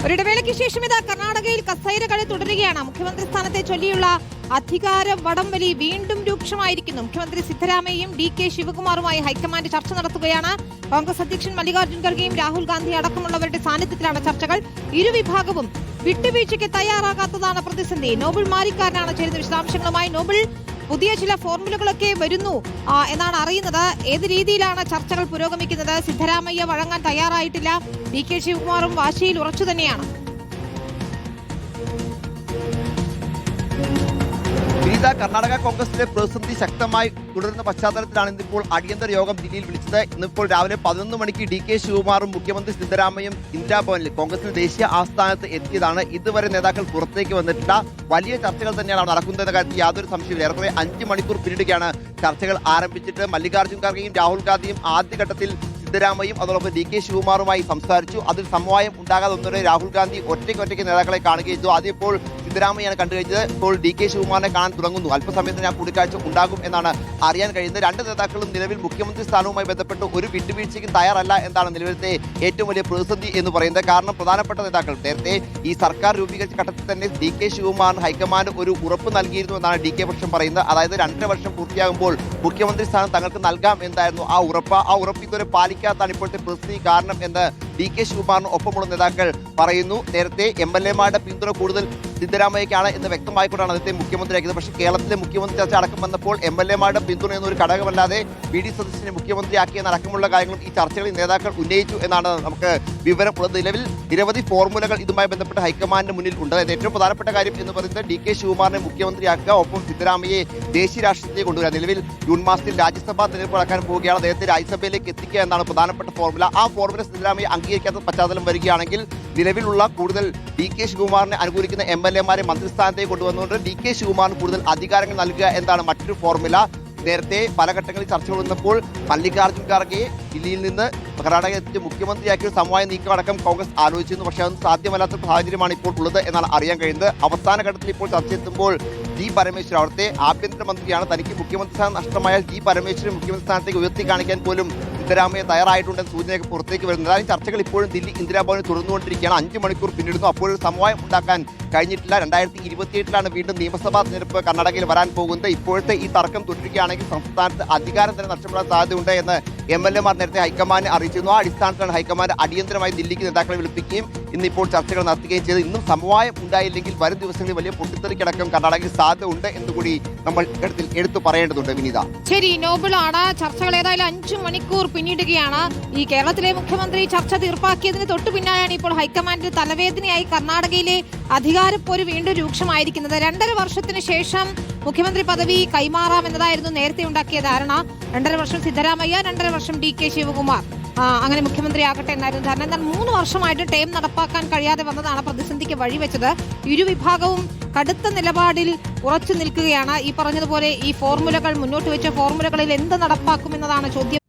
ഒരിടവേളയ്ക്ക് ശേഷം ഇതാ കർണാടകയിൽ കസൈരകളി തുടരുകയാണ്. മുഖ്യമന്ത്രി സ്ഥാനത്തെ ചൊല്ലിയുള്ള അധികാര വടംവലി വീണ്ടും രൂക്ഷമായിരിക്കുന്നു. മുഖ്യമന്ത്രി സിദ്ധരാമയ്യയും DK ശിവകുമാറുമായി ഹൈക്കമാൻഡ് ചർച്ച നടത്തുകയാണ്. കോൺഗ്രസ് അധ്യക്ഷൻ മല്ലികാർജ്ജുൻ ഖർഗെയും രാഹുൽ ഗാന്ധി അടക്കമുള്ളവരുടെ സാന്നിധ്യത്തിലാണ് ചർച്ചകൾ. ഇരുവിഭാഗവും വിട്ടുവീഴ്ചയ്ക്ക് തയ്യാറാകാത്തതാണ് പ്രതിസന്ധി. നോബിൾ മാരിക്കാരനാണ് ചേരുന്ന വിശദാംശങ്ങളുമായി. നോബിൾ, പുതിയ ചില ഫോർമുലകളൊക്കെ വരുന്നു എന്നാണ് അറിയുന്നത്. ഏത് രീതിയിലാണ് ചർച്ചകൾ പുരോഗമിക്കുന്നത്? സിദ്ധരാമയ്യ വഴങ്ങാൻ തയ്യാറായിട്ടില്ല. DK ശിവകുമാറും വാശിയിൽ ഉറച്ചു തന്നെയാണ്. കർണാടക കോൺഗ്രസിലെ പ്രതിസന്ധി ശക്തമായി തുടരുന്ന പശ്ചാത്തലത്തിലാണ് ഇന്നിപ്പോൾ അടിയന്തര യോഗം ദില്ലിയിൽ വിളിച്ചത്. ഇന്നിപ്പോൾ രാവിലെ 11 മണിക്ക് DK ശിവകുമാറും മുഖ്യമന്ത്രി സിദ്ധരാമയ്യയും ഇന്ദിരാഭവനിൽ കോൺഗ്രസിന്റെ ദേശീയ ആസ്ഥാനത്ത് എത്തിയതാണ്. ഇതുവരെ നേതാക്കൾ പുറത്തേക്ക് വന്നിട്ടില്ല. വലിയ ചർച്ചകൾ തന്നെയാണ് നടക്കുന്നതെന്ന കാര്യത്തിൽ യാതൊരു സംശയമില്ല. ഏറെക്കുറെ 5 മണിക്കൂർ പിന്നിടുകയാണ് ചർച്ചകൾ ആരംഭിച്ചിട്ട്. മല്ലികാർജ്ജുൻ ഖർഗെയും രാഹുൽ ഗാന്ധിയും ആദ്യഘട്ടത്തിൽ സിദ്ധരാമയ്യയും അതോടൊപ്പം DK ശിവകുമാറുമായി സംസാരിച്ചു. അതിൽ സമവായം ഉണ്ടാകാതെ ഒന്നുകൂടെ രാഹുൽ ഗാന്ധി ഒറ്റയ്ക്ക് നേതാക്കളെ കാണുകയും ചെയ്തു. ആദ്യം ഇപ്പോൾ സിദ്ധരാമയ്യാണ് കണ്ടു കഴിഞ്ഞത്. ഇപ്പോൾ DK ശിവകുമാറിനെ കാണാൻ തുടങ്ങുന്നു. അല്പസമയത്തിന് കൂടിക്കാഴ്ച ഉണ്ടാകും എന്നാണ് അറിയാൻ കഴിയുന്നത്. രണ്ട് നേതാക്കളും നിലവിൽ മുഖ്യമന്ത്രി സ്ഥാനവുമായി ബന്ധപ്പെട്ട് ഒരു വിട്ടുവീഴ്ചയ്ക്കും തയ്യാറല്ല എന്നാണ് നിലവിലത്തെ ഏറ്റവും വലിയ പ്രതിസന്ധി എന്ന് പറയുന്നത്. കാരണം പ്രധാനപ്പെട്ട നേതാക്കൾ നേരത്തെ ഈ സർക്കാർ രൂപീകരിച്ച ഘട്ടത്തിൽ തന്നെ DK ശിവകുമാറിന് ഹൈക്കമാൻഡ് ഒരു ഉറപ്പ് നൽകിയിരുന്നു എന്നാണ് DK പക്ഷം പറയുന്നത്. അതായത് 2.5 വർഷം പൂർത്തിയാകുമ്പോൾ മുഖ്യമന്ത്രി സ്ഥാനം തങ്ങൾക്ക് നൽകാം എന്തായിരുന്നു ആ ഉറപ്പ്. ആ ഉറപ്പ് ഇതുവരെ പാലിക്കാത്താണ് ഇപ്പോഴത്തെ പ്രതിസന്ധി കാരണം എന്ന് DK ശിവകുമാറിന് ഒപ്പമുള്ള നേതാക്കൾ പറയുന്നു. നേരത്തെ MLA-മാരുടെ പിന്തുണ കൂടുതൽ സിദ്ധരാമയ്യക്കാണ് എന്ന് വ്യക്തമായിക്കൊണ്ടാണ് അദ്ദേഹത്തെ മുഖ്യമന്ത്രിയാക്കിയത്. പക്ഷേ കേരളത്തിലെ മുഖ്യമന്ത്രി ചർച്ച അടക്കം വന്നപ്പോൾ MLA-മാരുടെ പിന്തുണ എന്നൊരു ഘടകമല്ലാതെ VD സതീശനെ മുഖ്യമന്ത്രിയാക്കിയെന്നടക്കമുള്ള കാര്യങ്ങളും ഈ ചർച്ചകളിൽ നേതാക്കൾ ഉന്നയിച്ചു എന്നാണ് നമുക്ക് വിവരമുള്ളത്. നിലവിൽ നിരവധി ഫോർമുലകൾ ഇതുമായി ബന്ധപ്പെട്ട് ഹൈക്കമാൻഡിന് മുന്നിൽ ഉണ്ട്. അതായത് ഏറ്റവും പ്രധാനപ്പെട്ട കാര്യം എന്ന് പറയുന്നത് DK ശിവകുമാറിനെ മുഖ്യമന്ത്രിയാക്കുക, ഒപ്പം സിദ്ധരാമയ്യയെ ദേശീയ രാഷ്ട്രീയത്തിലേക്ക് കൊണ്ടുവരിക. നിലവിൽ ജൂൺ മാസത്തിൽ രാജ്യസഭാ തെരഞ്ഞെടുപ്പ് നടക്കാൻ പോവുകയാണ്. അദ്ദേഹത്തെ രാജ്യസഭയിലേക്ക് എത്തിക്കുക എന്നാണ് പ്രധാനപ്പെട്ട ഫോർമുല. ആ ഫോർമുല സിദ്ധരാമയ്യ അംഗീകരിക്കാത്ത പശ്ചാത്തലം വരികയാണെങ്കിൽ നിലവിലുള്ള കൂടുതൽ DK ശിവകുമാറിനെ അനുകൂലിക്കുന്ന MLA-മാരെ മന്ത്രിസ്ഥാനത്തേക്ക് കൊണ്ടുവന്നുകൊണ്ട് DK ശിവകുമാറിന് കൂടുതൽ അധികാരങ്ങൾ നൽകുക എന്നതാണ് മറ്റൊരു ഫോർമുല. നേരത്തെ പല ഘട്ടങ്ങളിൽ ചർച്ചകൾ വന്നപ്പോൾ മല്ലികാർജ്ജുൻ ഖർഗെ ദില്ലിയിൽ നിന്ന് കർണാടകത്തിൽ മുഖ്യമന്ത്രിയാക്കിയ സമവായ നീക്കമടക്കം കോൺഗ്രസ് ആലോചിച്ചിരുന്നു. പക്ഷേ അതൊന്നും സാധ്യമല്ലാത്ത സാഹചര്യമാണ് ഇപ്പോൾ ഉള്ളത് എന്നാണ് അറിയാൻ കഴിയുന്നത്. അവസാന ഘട്ടത്തിൽ ഇപ്പോൾ ചർച്ചയെത്തുമ്പോൾ G. പരമേശ്വരൻ, അവിടുത്തെ ആഭ്യന്തരമന്ത്രിയാണ്, തനിക്ക് മുഖ്യമന്ത്രി സ്ഥാനം നഷ്ടമായാൽ G. പരമേശ്വരൻ മുഖ്യമന്ത്രി സ്ഥാനത്തേക്ക് ഉയർത്തി കാണിക്കാൻ പോലും സിദ്ധരാമയ്യ തയ്യാറായിട്ടുണ്ടെന്ന് സൂചനയൊക്കെ പുറത്തേക്ക് വരുന്നത്. അതായത് ചർച്ചകൾ ഇപ്പോഴും ദില്ലി ഇന്ദിരാഭവനിൽ തുടർന്നുകൊണ്ടിരിക്കുകയാണ്. 5 മണിക്കൂർ പിന്നിടുന്നു. അപ്പോഴും സമവായം ഉണ്ടാക്കാൻ കഴിഞ്ഞിട്ടില്ല. 2028 വീണ്ടും നിയമസഭാ തെരഞ്ഞെടുപ്പ് കർണാടകയിൽ വരാൻ പോകുന്നത്. ഇപ്പോഴത്തെ ഈ തർക്കം തുടരുകയാണെങ്കിൽ സംസ്ഥാനത്ത് അധികാരം തന്നെ നഷ്ടപ്പെടാൻ സാധ്യതയുണ്ട് എന്ന് MLA-മാർ നേരത്തെ ഹൈക്കമാൻഡിനെ അറിയിച്ചിരുന്നു. ആ അടിസ്ഥാനത്തിലാണ് ഹൈക്കമാൻഡ് അടിയന്തരമായി ദില്ലിക്ക് നേതാക്കളെ വിളിപ്പിക്കുകയും ഇന്നിപ്പോൾ ചർച്ചകൾ നടത്തുകയും ചെയ്ത്. ഇന്നും സമവായം ഉണ്ടായില്ലെങ്കിൽ വരും ദിവസങ്ങളിൽ വലിയ പൊട്ടിത്തെറിക്കടക്കം കർണാടകയിൽ സാധ്യത ഉണ്ട് എന്നുകൂടി നമ്മൾ എടുത്തു പറയേണ്ടതുണ്ട്. വിനീത, ശരി, നോബിളാണ്. ചർച്ചകൾ ഏതായാലും 5 മണിക്കൂർ പിന്നിടുകയാണ്. ഈ കേരളത്തിലെ മുഖ്യമന്ത്രി ചർച്ച തീർപ്പാക്കിയതിന് തൊട്ടു പിന്നാലെയാണ് ഇപ്പോൾ ഹൈക്കമാൻഡിന് തലവേദനയായി കർണാടകയിലെ അധികാരപ്പോര് വീണ്ടും രൂക്ഷമായിരിക്കുന്നത്. 2.5 വർഷത്തിന് ശേഷം മുഖ്യമന്ത്രി പദവി കൈമാറാമെന്നതായിരുന്നു നേരത്തെ ഉണ്ടാക്കിയ ധാരണ. 2.5 വർഷം സിദ്ധരാമയ്യ, 2.5 വർഷം DK ശിവകുമാർ അങ്ങനെ മുഖ്യമന്ത്രിയാകട്ടെ എന്നായിരുന്നു ധാരണ. എന്നാൽ 3 വർഷമായിട്ട് ടേം നടപ്പാക്കാൻ കഴിയാതെ വന്നതാണ് പ്രതിസന്ധിക്ക് വഴിവെച്ചത്. ഇരുവിഭാഗവും കടുത്ത നിലപാടിൽ ഉറച്ചു നിൽക്കുകയാണ്. ഈ പറഞ്ഞതുപോലെ ഈ ഫോർമുലകൾ മുന്നോട്ട് വെച്ച ഫോർമുലകളിൽ എന്ത് നടപ്പാക്കുമെന്നതാണ് ചോദ്യം.